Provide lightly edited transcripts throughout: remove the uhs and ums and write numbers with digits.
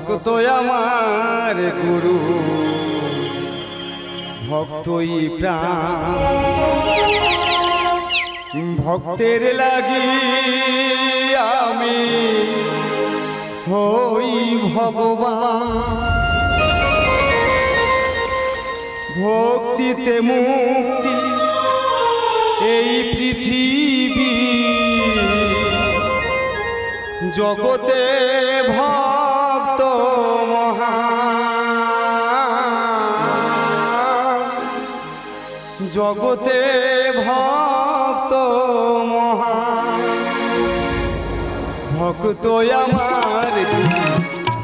ভক্ত আমার গুরু ভক্তই প্রাণ ভক্তের লাগি আমি হই ভগবান ভক্তিতে মুক্তি এই পৃথিবী জগতে ভক্ত মহান জগতে ভক্ত মহান ভক্ত আমার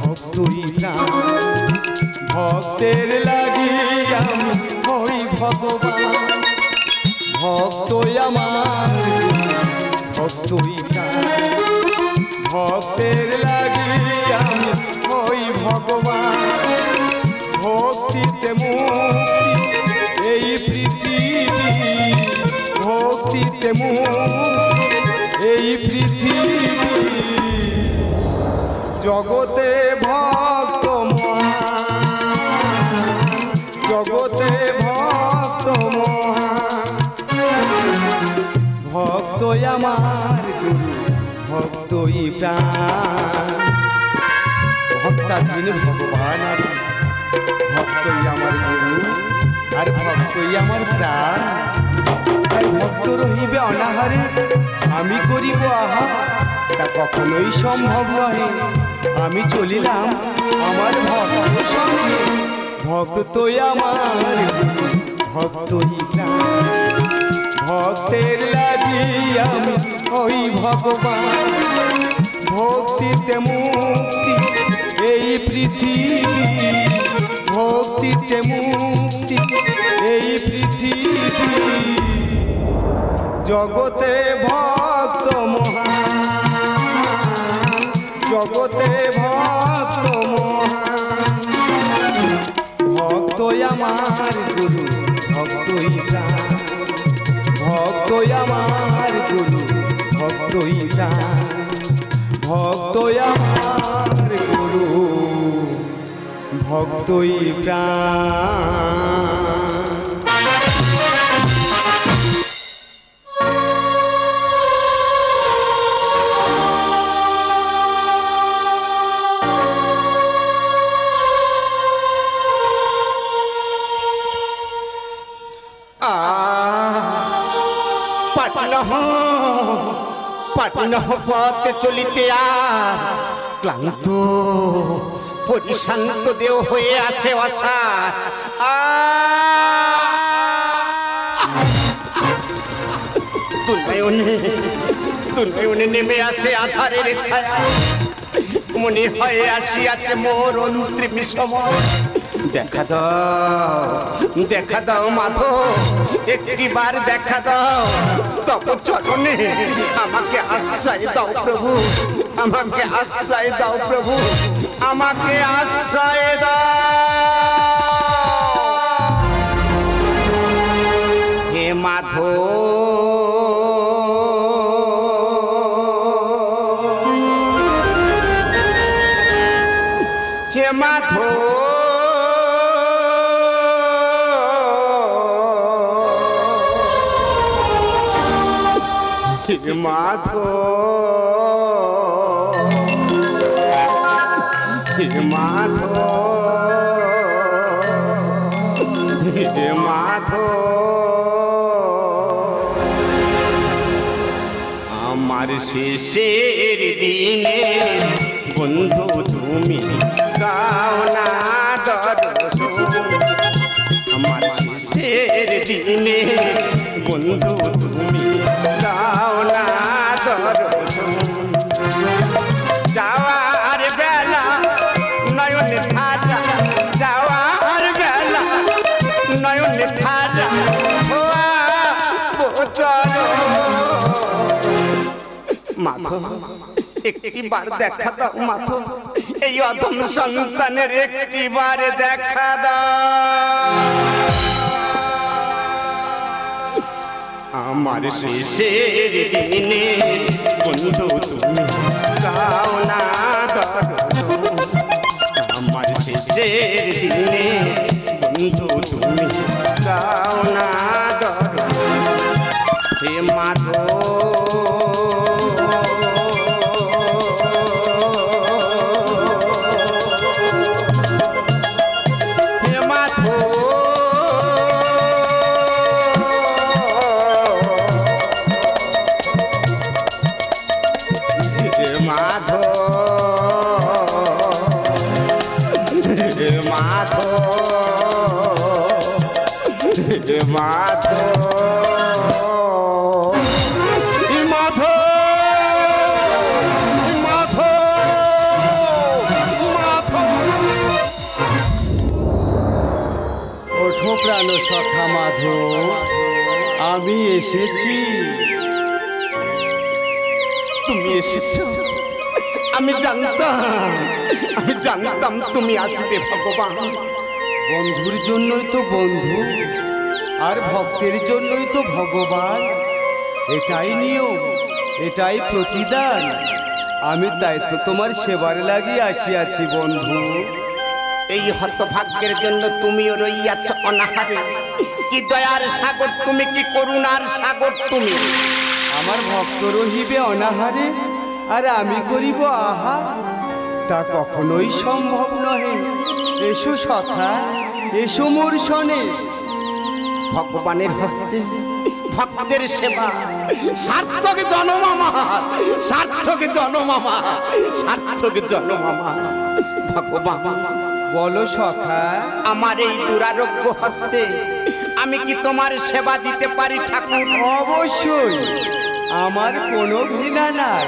ভক্তই প্রাণ ভক্তের লাগি আমি হই ভগবান ভক্ত আমার ভক্তই প্রাণ ভক্তের লাগি আমি হই ভগবান ভক্তিতে মুক্তি এই পৃথিবী ভক্তিতে মুক্তি এই পৃথিবী জগতে ভক্ত মহান জগতে ভক্ত মহান ভক্ত আমার গুরু ভক্তই প্রাণ ভক্তাধীন ভগবান ভক্তই আমার গুরু আর ভক্তই আমার প্রাণ তাই ভক্ত রহিবে অনাহারে আমি করিব আহার তা কখনোই সম্ভব নয় আমি চলিলাম আমার ভক্ত সঙ্গে ভক্তই আমার ভক্তই প্রাণ ভক্তের লাগি আমি ওই ভগবান ভক্তিতে মুক্তি এই পৃথিবী ভক্তিতে মুক্তি এই পৃথিবী জগতে ভক্ত মহান জগতে ভক্ত মহান ভক্ত আমার গুরু ভক্তই প্রাণ ভক্ত আমার গুরু ভক্তই প্রাণ ভক্ত আমার গুরু ভক্তই প্রাণ পাটনা পথে চলিতে ক্লান্ত পরিশান্ত দেহ হয়ে আছে অসার দুনয়নে নেমে আসে আধারের ছায়া মনে হয় আসিয়াছে মোর অন্তিম সময় দেখা দাও মাধব একটিবার দেখা দাও তব চরণে আমাকে আশ্রয় দাও প্রভু আমাকে আশ্রয় দাও প্রভু আমাকে আশ্রয় দাও হে মাধব হে মাধব মাধব হে মাধব হে মাধব আমার শেষের দিনে বন্ধু তুমি দাও না দর্শন আমার শেষের দিনে বন্ধু তুমি দাও না দর্শন যাওয়ার বেলা নয়নে ঠাডা যাওয়ার বেলা নয়নে ঠাডা মাধব একটিবার দেখা দাও মাধব এই অধম সন্তানের একটিবার দেখা দাও আমার শেষের দিনে বন্ধু তুমি দাও না দর্শন শেষের দিনে বন্ধু তুমি দাও না দরদ হে মাধব প্রাণ সখা মাধব, আমি এসেছি। তুমি এসেছ? আমি জানতাম তুমি আসবে ভগবান। বন্ধুর জন্যই তো বন্ধু, আর ভক্তের জন্যই তো ভগবান। এটাই নিয়ম, এটাই প্রতিদান। আমি তাই তো তোমার সেবার লাগিয়ে আসিয়াছি বন্ধু। এই হতভাগ্যের জন্য তুমিও রইয়াছ অনাহারে। কি দয়ার সাগর তুমি, কি করুণার সাগর তুমি। আমার ভক্ত রহিবে অনাহারে, আর আমি করিব আহা, তা কখনোই সম্ভব নহে। এসো সখা, এসো মোর শনে। ভগবানের হস্তে ভক্তের সেবা, সার্থক জনম আমার, সার্থক জনম আমার, সার্থক জনম আমার। ভগবান বলো সখা, আমার এই দুরারোগ্য হস্তে আমি কি তোমার সেবা দিতে পারি ঠাকুর? অবশ্যই, আমার কোনো ঘৃণা নাই।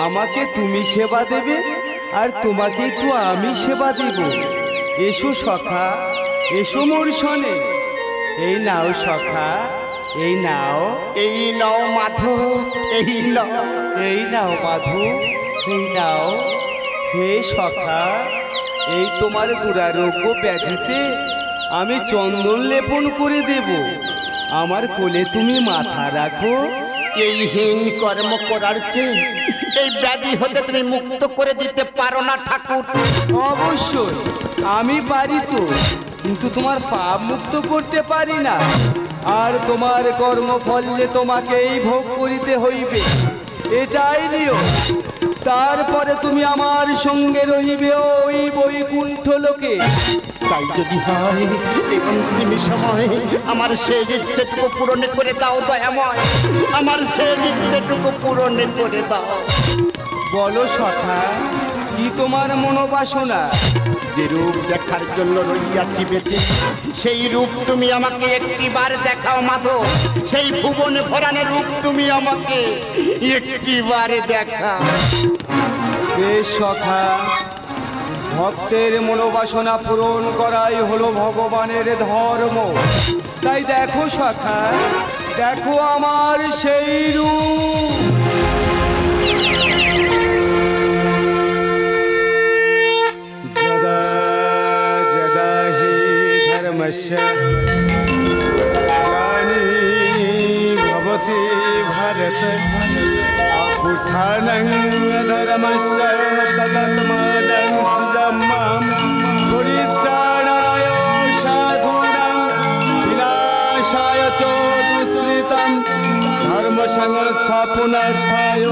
আমাকে তুমি সেবা দেবে, আর তোমাকে তো আমি সেবা দেব। এসো সখা, এসো মোর শনে। এই নাও সখা, এই নাও, এই নাও মাধব, এই নাও, এই নাও মাধব, এই নাও। হে সখা, এই তোমার দুরারোগ্য ব্যাধিতে আমি চন্দন লেপন করে দেব। আমার কোলে তুমি মাথা রাখো। এই হীন কর্ম করার চেয়ে এই ব্যাধি হতে তুমি মুক্ত করে দিতে পারো না ঠাকুর? অবশ্যই আমি পারি তো, কিন্তু তোমার পাপ মুক্ত করতে পারি না। আর তোমার কর্মফলে তোমাকেই ভোগ করিতে হইবে, এটাই নিয়ম। তারপরে তুমি আমার সঙ্গে রহিবে ওই বৈকুণ্ঠ লোকে। তাই যদি হয় এই অন্তিম সময় আমার সেই ইচ্ছেটুকু পূরণ করে দাও দয়াময়, আমার সেই ইচ্ছেটুকু পূরণ করে দাও। বলো সখা, কি তোমার মনোবাসনা? যে রূপ দেখার জন্য রইয়াছি বেঁচে, সেই রূপ তুমি আমাকে একটিবার দেখাও মাধব। সেই ভুবন ভরানের রূপ তুমি আমাকে একটিবার দেখাও। বেশ সখা, ভক্তের মনোবাসনা পূরণ করাই হলো ভগবানের ধর্ম। তাই দেখো সখা, দেখো আমার সেই রূপ। যদা যদা হি ধর্মস্য গ্লানির্ভবতি ভারত উত্থাनं ধর্মস্য তদাত্মাनं ধম্মং পরিত্রাণায় সাধূনাং বিনাশায় চ দুষ্কৃতং ধর্ম সংস্থাপনার্থায়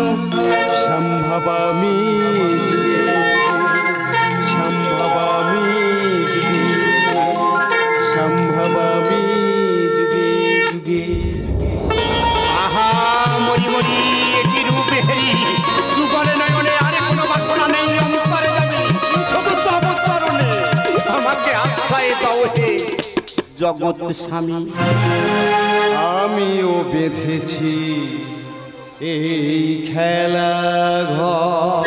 সম্ভবামি সম্ভবামি সম্ভবামি যুগে যুগে। আহা মরি মরি কি রূপে হেরি, যুগলে নয়নে আর কোনো বাসনা নেই অন্তরে যাবে, শুধু তব চরণে আমাকে আশ্রয় দাও হে জগৎ স্বামী। আমিও বেঁধেছি এই খেলা ঘর,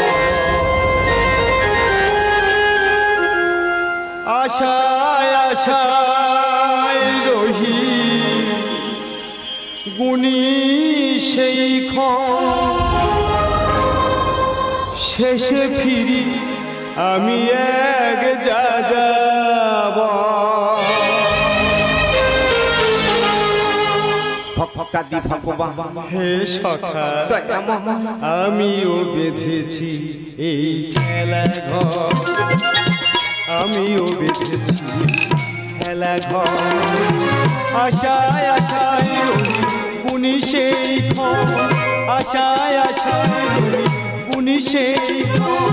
আশায় আশায় রহি গুণী সেই শেষে ফিরি আমি এক যাযাব। ভক্তাদি ভগবান হে সখা, আমিও বেঁধেছি এই খেলা ঘর, আমিও বেঁধেছি খেলা ঘর আশায় আশায় বুনি সেই ঘর আশায় আশায় বুনি সেই ঘর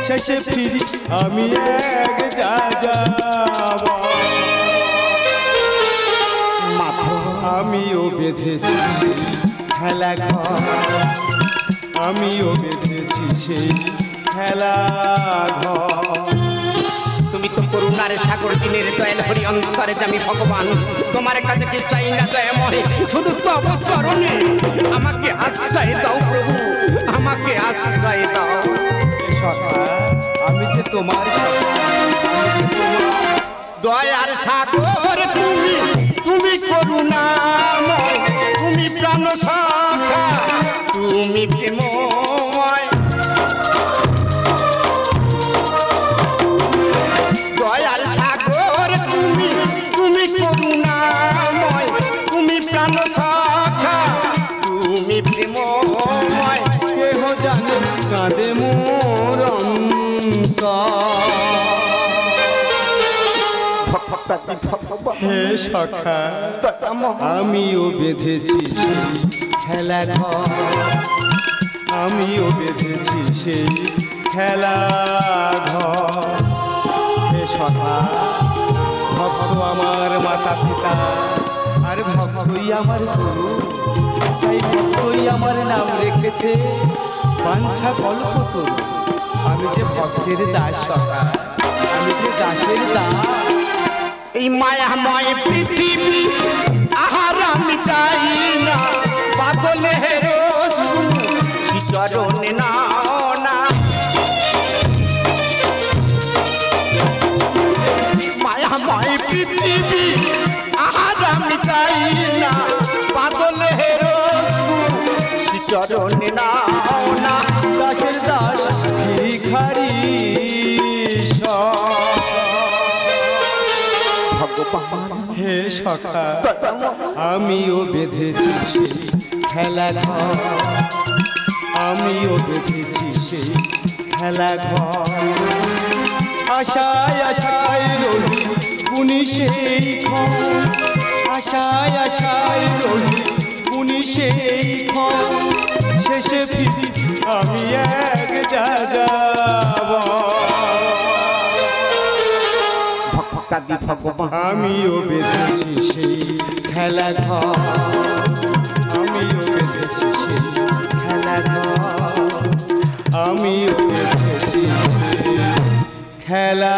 শেষে ফিরি আমি এক যাযাবর আমিও বেঁধেছি খেলা ঘর আমিও বেঁধেছি সেই খেলা ঘর তুমি তো করুণার সাগর দিনের দয়াল হরি অন্তরে আমি ভগবান তোমার কাছে কি চাই না দয়াময় শুধু তব চরণে আমাকে আশ্রয় দাও প্রভু আমাকে আশ্রয় দাও আমি যে তোমার দয়ার সাগর তুমি তুমি করুণাময় তুমি প্রাণ সখা তুমি প্রেমময় দয়ার সাগর তুমি তুমি করুণাময় তুমি প্রাণ সখা তুমি প্রেমময় কেহ জানে কাঁদে মোর হে সখা আমিও বেঁধেছি সেই খেলা ঘর আমিও বেঁধেছি সেই খেলা ঘর হে সখা ভক্ত আমার মাতা পিতা আর ভক্তই আমার গুরু তাই ভক্তই আমার নাম রেখেছে বাঞ্ছা কল্পতরু আমি যে ভক্তের দাস সখা আমি যে দাসের দাস এই মায়াময় পৃথিবী আহার আমি চাই না বাদলে চরণে নাও না মায়াময় পৃথিবী আহার আমি চাই না বাদলে চরণে নাও না দাসের দাস ভিখারি হে সখা আমিও বেঁধেছি সেই খেলা ঘর আমিও বেঁধেছি সেই খেলা ঘর আশায় আশায় রহি বুনি সেই ঘর আশায় আশায় রহি বুনি সেই ঘর শেষে ফিরি আমি এক যাযাবর আমিও বেঁধেছি সেই খেলা ঘর আমিও বেঁধেছি সেই খেলা ঘর আমিও বেঁধেছি খেলা